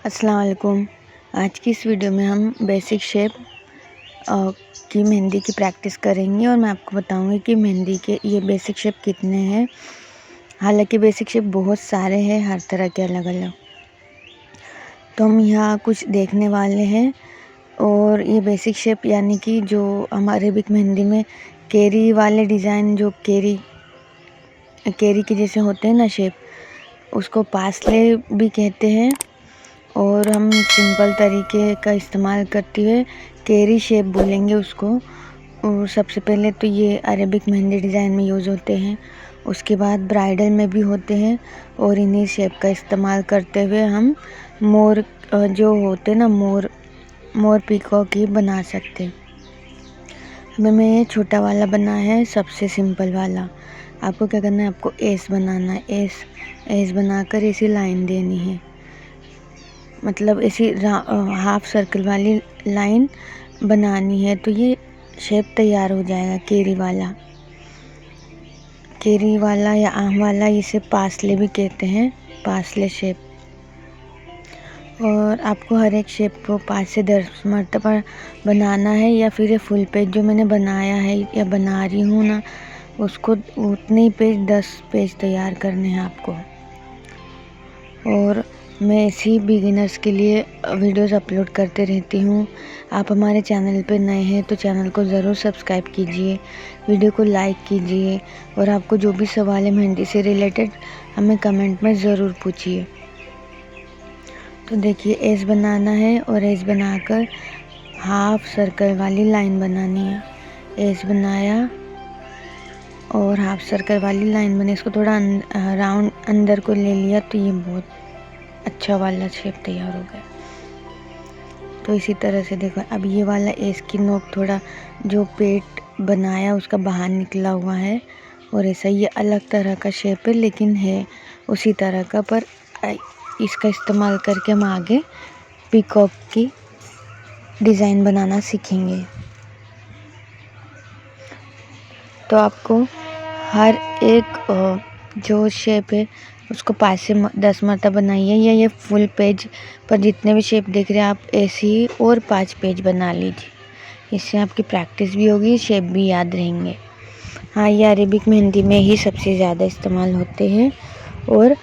अस्सलाम वालेकुम। आज की इस वीडियो में हम बेसिक शेप की मेहंदी की प्रैक्टिस करेंगे और मैं आपको बताऊंगी कि मेहंदी के ये बेसिक शेप कितने हैं। हालांकि बेसिक शेप बहुत सारे हैं, हर तरह के अलग अलग। तो हम यहाँ कुछ देखने वाले हैं। और ये बेसिक शेप यानी कि जो हमारे अरेबिक मेहंदी में केरी वाले डिज़ाइन, जो केरी के जैसे होते हैं ना शेप, उसको पासले भी कहते हैं। और हम सिंपल तरीके का इस्तेमाल करते हुए केरी शेप बोलेंगे उसको। और सबसे पहले तो ये अरेबिक मेहंदी डिज़ाइन में यूज़ होते हैं, उसके बाद ब्राइडल में भी होते हैं। और इन्हीं शेप का इस्तेमाल करते हुए हम मोर जो होते हैं ना, मोर पीकॉक ही बना सकते हैं। हमें मैं ये छोटा वाला बना है, सबसे सिंपल वाला। आपको क्या करना है, आपको एस बनाना है। एस बनाकर ऐसी लाइन देनी है, मतलब ऐसी हाफ सर्कल वाली लाइन बनानी है। तो ये शेप तैयार हो जाएगा केरी वाला या आम वाला। इसे पासले भी कहते हैं, पासले शेप। और आपको हर एक शेप को 5 से 10 मरतबा बनाना है, या फिर ये फुल पेज जो मैंने बनाया है या बना रही हूँ ना, उसको उतने ही पेज 10 पेज तैयार करने हैं आपको। और मैं ऐसी बिगिनर्स के लिए वीडियोस अपलोड करते रहती हूँ। आप हमारे चैनल पर नए हैं तो चैनल को ज़रूर सब्सक्राइब कीजिए, वीडियो को लाइक कीजिए। और आपको जो भी सवाल है मेहंदी से रिलेटेड, हमें कमेंट में ज़रूर पूछिए। तो देखिए, एस बनाना है और एस बनाकर हाफ सर्कल वाली लाइन बनानी है। एस बनाया और हाफ सर्कल वाली लाइन बनी, इसको थोड़ा राउंड अंदर को ले लिया, तो ये बहुत अच्छा वाला शेप तैयार हो गया। तो इसी तरह से देखो, अब ये वाला एस की नोक थोड़ा जो पेट बनाया उसका बाहर निकला हुआ है। और ऐसा ये अलग तरह का शेप है, लेकिन है उसी तरह का, पर इसका इस्तेमाल करके हम आगे पीकॉक की डिज़ाइन बनाना सीखेंगे। तो आपको हर एक जो शेप है उसको 5 से 10 मरतबा बनाइए, या ये फुल पेज पर जितने भी शेप देख रहे हैं आप ऐसे ही और 5 पेज बना लीजिए। इससे आपकी प्रैक्टिस भी होगी, शेप भी याद रहेंगे। हाँ, ये अरेबिक मेहंदी में ही सबसे ज़्यादा इस्तेमाल होते हैं। और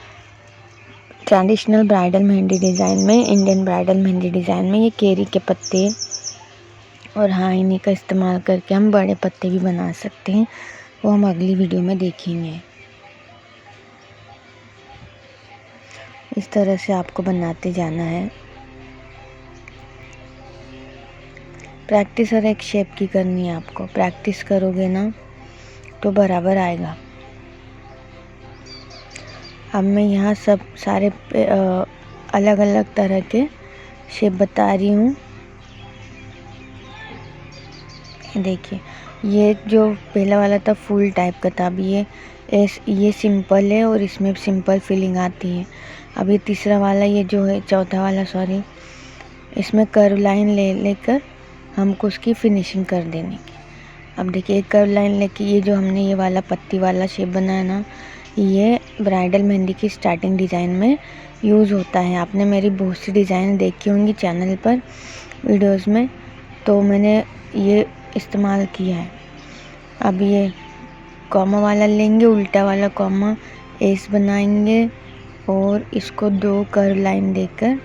ट्रेडिशनल ब्राइडल मेहंदी डिज़ाइन में, इंडियन ब्राइडल मेहंदी डिज़ाइन में ये केरी के पत्ते, और हाँ, इन्हीं का इस्तेमाल करके हम बड़े पत्ते भी बना सकते हैं, वो हम अगली वीडियो में देखेंगे। इस तरह से आपको बनाते जाना है। प्रैक्टिस हर एक शेप की करनी है आपको। प्रैक्टिस करोगे ना तो बराबर आएगा। अब मैं यहाँ सब सारे अलग अलग तरह के शेप बता रही हूँ। देखिए, ये जो पहला वाला था फुल टाइप का था, अब ये सिंपल है और इसमें सिंपल फीलिंग आती है। अब ये तीसरा वाला, ये जो है चौथा वाला, सॉरी, इसमें कर्व लाइन लेकर हमको उसकी फिनिशिंग कर देने की। अब देखिए, एक कर्व लाइन लेके ये जो हमने ये वाला पत्ती वाला शेप बनाया ना, ये ब्राइडल मेहंदी की स्टार्टिंग डिज़ाइन में यूज़ होता है। आपने मेरी बहुत सी डिज़ाइन देखी होंगी चैनल पर वीडियोस में, तो मैंने ये इस्तेमाल किया है। अब ये कॉमा वाला लेंगे, उल्टा वाला कॉमा एस बनाएंगे और इसको 2 कर्व लाइन देकर,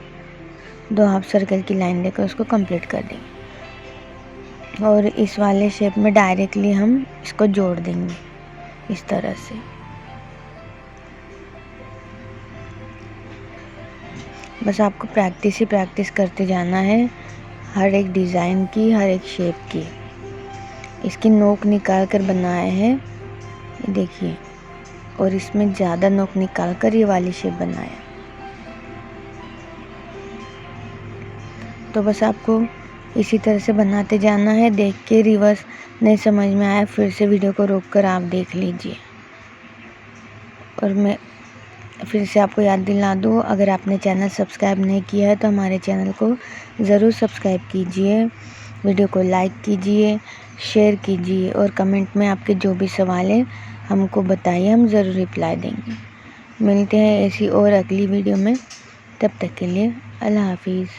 2 हाफ सर्कल की लाइन देकर उसको कंप्लीट कर देंगे। और इस वाले शेप में डायरेक्टली हम इसको जोड़ देंगे इस तरह से। बस आपको प्रैक्टिस ही प्रैक्टिस करते जाना है, हर एक डिज़ाइन की, हर एक शेप की। इसकी नोक निकाल कर बनाया है, ये देखिए, और इसमें ज़्यादा नोक निकाल कर ये वाली शेप बनाया। तो बस आपको इसी तरह से बनाते जाना है। देख के रिवर्स नहीं समझ में आया, फिर से वीडियो को रोक कर आप देख लीजिए। और मैं फिर से आपको याद दिला दूँ, अगर आपने चैनल सब्सक्राइब नहीं किया है तो हमारे चैनल को ज़रूर सब्सक्राइब कीजिए, वीडियो को लाइक कीजिए, शेयर कीजिए, और कमेंट में आपके जो भी सवाल है हमको बताइए, हम ज़रूर रिप्लाई देंगे। मिलते हैं ऐसी और अगली वीडियो में। तब तक के लिए अल्लाह हाफिज़।